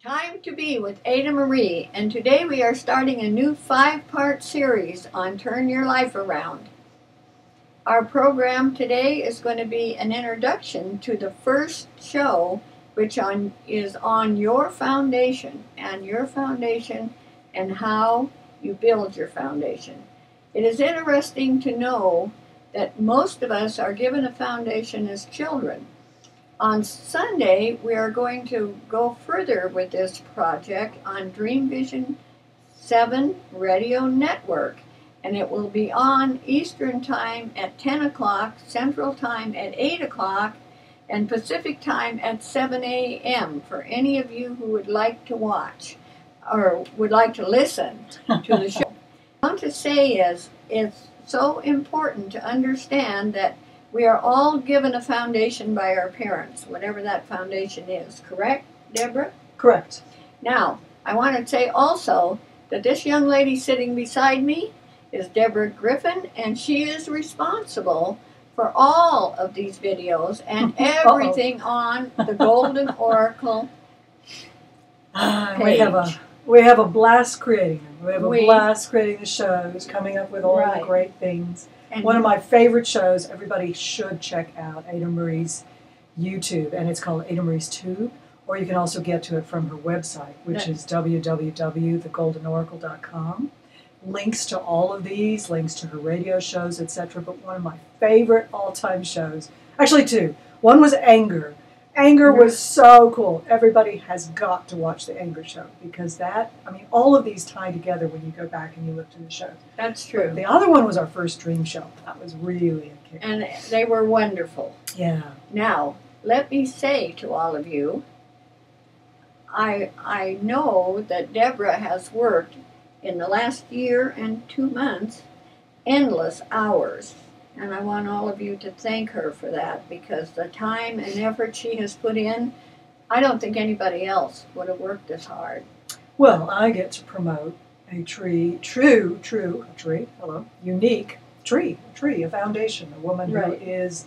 Time to Be with Ada Marie, and today we are starting a new 5-part series on Turn Your Life Around. Our program today is going to be an introduction to the first show, which is on your foundation and how you build your foundation. It is interesting to know that most of us are given a foundation as children. On Sunday, we are going to go further with this project on Dream Vision 7 Radio Network, and it will be on Eastern Time at 10 o'clock, Central Time at 8 o'clock, and Pacific Time at 7 a.m. for any of you who would like to watch or would like to listen to the show. What I want to say is it's so important to understand that we are all given a foundation by our parents, whatever that foundation is. Correct, Deborah? Correct. Now, I want to say also that this young lady sitting beside me is Deborah Griffin, and she is responsible for all of these videos and everything on the Golden Oracle page. We have a blast creating them. We have a blast creating the shows, coming up with all the great things. And one of my favorite shows, everybody should check out Ada Marie's YouTube, and it's called Ada Marie's Tube, or you can also get to it from her website, which is www.thegoldenoracle.com. Links to all of these, links to her radio shows, etc. But one of my favorite all-time shows, actually two. One was Anger. Anger was so cool. Everybody has got to watch the Anger show because all of these tie together when you go back and you look to the show. That's true. But the other one was our first Dream show. That was really a kick. And they were wonderful. Yeah. Now, let me say to all of you, I know that Deborah has worked in the last year and 2 months endless hours. And I want all of you to thank her for that, because the time and effort she has put in, I don't think anybody else would have worked this hard. Well, I get to promote a unique tree, a foundation, a woman who is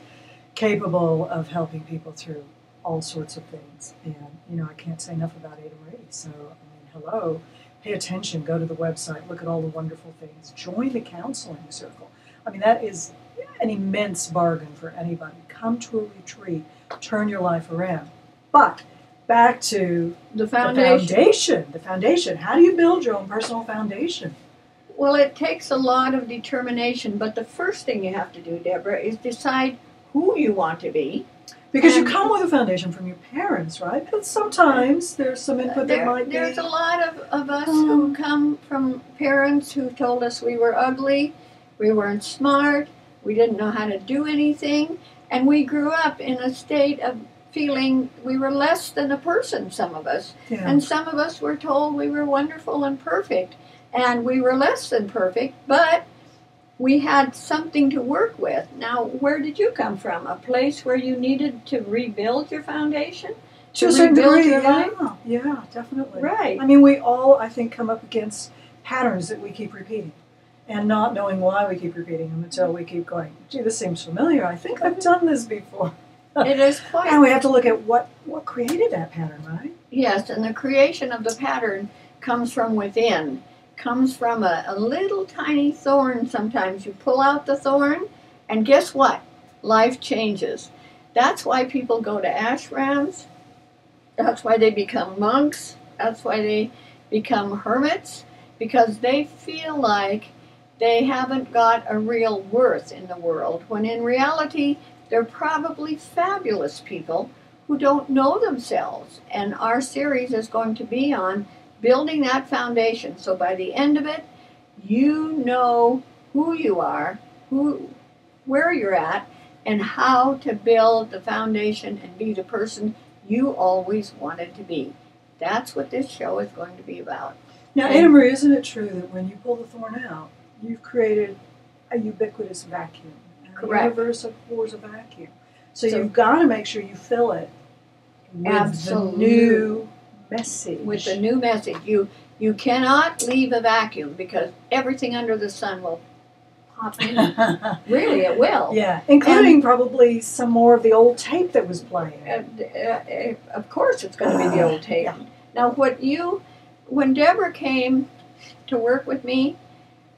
capable of helping people through all sorts of things. And, I can't say enough about Ada Marie. So, hello, pay attention, go to the website, look at all the wonderful things, join the counseling circle. That is an immense bargain for anybody. Come to a retreat, turn your life around. But back to the foundation. The foundation. How do you build your own personal foundation? Well, it takes a lot of determination, but the first thing you have to do, Deborah, is decide who you want to be. Because you come with a foundation from your parents, right? But sometimes there's some input that might be... There's a lot of us who come from parents who told us we were ugly, we weren't smart, we didn't know how to do anything, and we grew up in a state of feeling we were less than a person, some of us. Yeah. And some of us were told we were wonderful and perfect, and we were less than perfect, but we had something to work with. Now, where did you come from? A place where you needed to rebuild your foundation? To rebuild your life? Yeah, definitely. Right. We all, I think, come up against patterns that we keep repeating. And not knowing why we keep repeating them until we keep going, gee, this seems familiar. I think I've done this before. It is quite... And we have to look at what created that pattern, right? Yes, and the creation of the pattern comes from within. Comes from a little tiny thorn sometimes. You pull out the thorn, and guess what? Life changes. That's why people go to ashrams. That's why they become monks. That's why they become hermits, because they feel like they haven't got a real worth in the world, when in reality, they're probably fabulous people who don't know themselves. And our series is going to be on building that foundation. So by the end of it, you know who you are, where you're at, and how to build the foundation and be the person you always wanted to be. That's what this show is going to be about. Now, Ada Marie, isn't it true that when you pull the thorn out, you've created a ubiquitous vacuum? And the universe abhors a vacuum. So you've got to make sure you fill it with the new message. With the new message. You cannot leave a vacuum, because everything under the sun will pop in. Really, it will. Yeah, including probably some more of the old tape that was playing. Of course it's going to be the old tape. Yeah. Now, when Deborah came to work with me,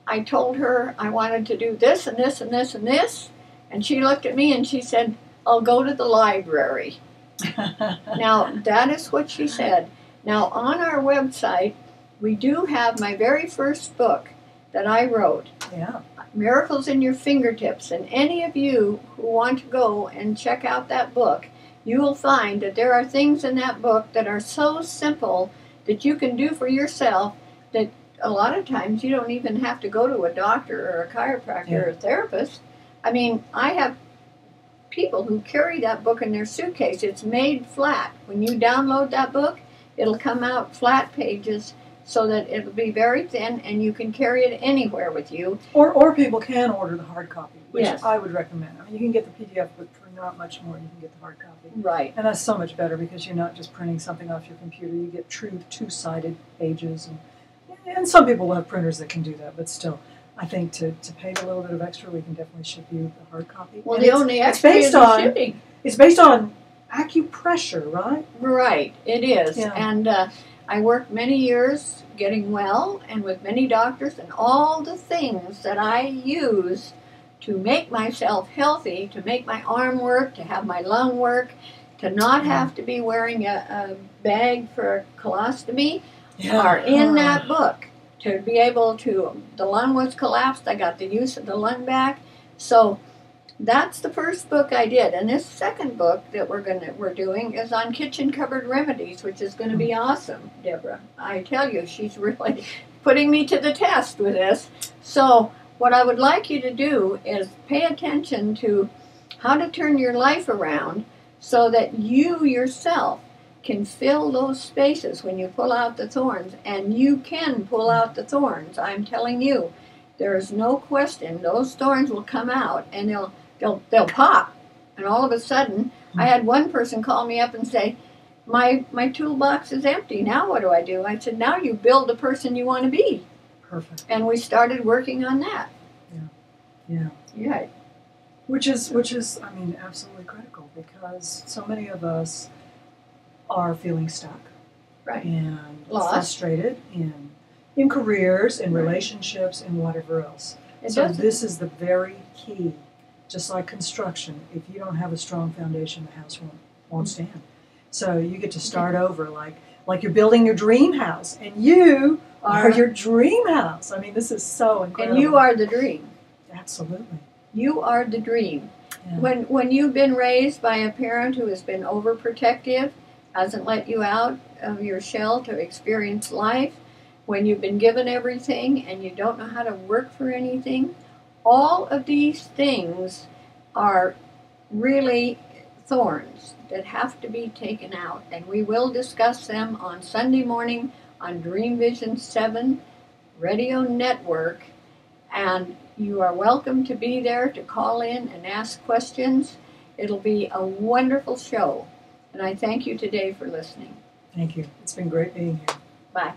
I told her I wanted to do this and this and this and this, and she looked at me and she said, "I'll go to the library." Now, that is what she said. Now, on our website, we do have my very first book that I wrote, Yeah. Miracles in Your Fingertips. And any of you who want to go and check out that book, you will find that there are things in that book that are so simple that you can do for yourself that a lot of times you don't even have to go to a doctor or a chiropractor or a therapist. I mean, I have people who carry that book in their suitcase. It's made flat. When you download that book, it'll come out flat pages so that it'll be very thin and you can carry it anywhere with you. Or people can order the hard copy, which Yes. I would recommend. I mean, you can get the PDF, but for not much more, you can get the hard copy. Right. And that's so much better because you're not just printing something off your computer. You get true two-sided pages. And some people will have printers that can do that, but still, I think to pay a little bit of extra, we can definitely ship you the hard copy. Well, And the only extra is the shipping. It's based on acupressure, right? Right, it is. Yeah. And I worked many years getting well and with many doctors, and all the things that I use to make myself healthy, to make my arm work, to have my lung work, to not have to be wearing a bag for a colostomy, are in that book. To be able to, the lung was collapsed, I got the use of the lung back. So that's the first book I did. And this second book that we're doing is on kitchen cupboard remedies, which is going to be awesome, Deborah. I tell you, she's really putting me to the test with this. So what I would like you to do is pay attention to how to turn your life around so that you yourself can fill those spaces when you pull out the thorns. And you can pull out the thorns. I'm telling you, there is no question. Those thorns will come out and they'll pop. And all of a sudden, I had one person call me up and say, my toolbox is empty. Now what do I do? I said, now you build the person you want to be. Perfect. And we started working on that. Yeah. Yeah. Which is, I mean, absolutely critical because so many of us are feeling stuck, Right. and Lost. frustrated in careers, in relationships, and whatever else. So this is the very key. Just like construction, if you don't have a strong foundation, the house won't stand. So you get to start over, like you're building your dream house, and you are your dream house. I mean, this is so incredible. And you are the dream. Absolutely. You are the dream. Yeah. When you've been raised by a parent who has been overprotective, hasn't let you out of your shell to experience life, when you've been given everything and you don't know how to work for anything, all of these things are really thorns that have to be taken out. And we will discuss them on Sunday morning on Dream Vision 7 Radio Network. And you are welcome to be there to call in and ask questions. It'll be a wonderful show. And I thank you today for listening. Thank you. It's been great being here. Bye.